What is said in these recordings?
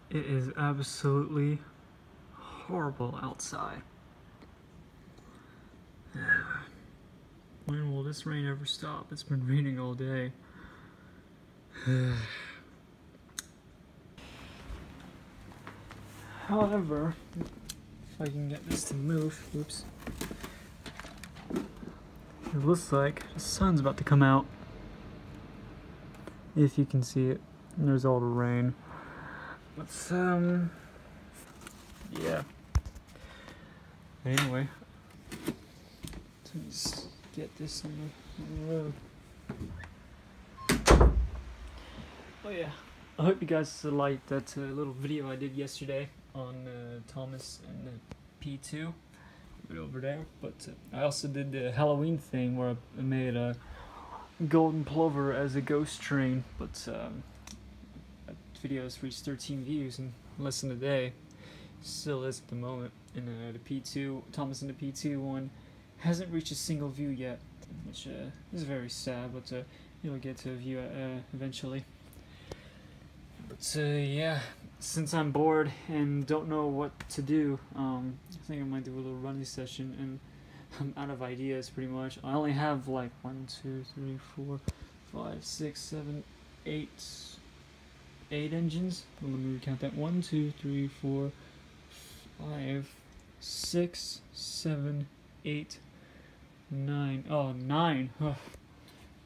It is absolutely horrible outside. When will this rain ever stop? It's been raining all day. However, if I can get this to move, oops. It looks like the sun's about to come out. If you can see it. And there's all the rain. Let's yeah. Anyway, let's get this on the road. Oh yeah, I hope you guys liked that little video I did yesterday on Thomas and the P2 right over there. But I also did the Halloween thing where I made a golden plover as a ghost train, but that video has reached 13 views in less than a day. Still is at the moment. And the P2, Thomas and the P2 one hasn't reached a single view yet, which is very sad, but you'll get to a view eventually. But yeah, since I'm bored and don't know what to do, I think I might do a little running session, and I'm out of ideas pretty much. I only have like 1, 2, 3, 4, 5, 6, 7, 8 engines. Well, let me count that. 1, 2, 3, 4, 5, 6, 7, 8, 9. Oh, 9.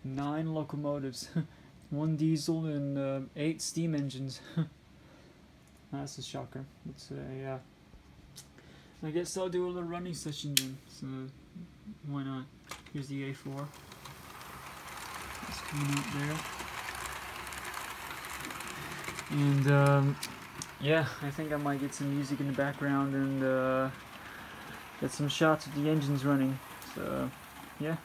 9 locomotives. 1 diesel and 8 steam engines. That's a shocker. But yeah. I guess I'll do a little running session then. So why not? Here's the A4. It's coming out there. And yeah, I think I might get some music in the background and get some shots of the engines running. So yeah.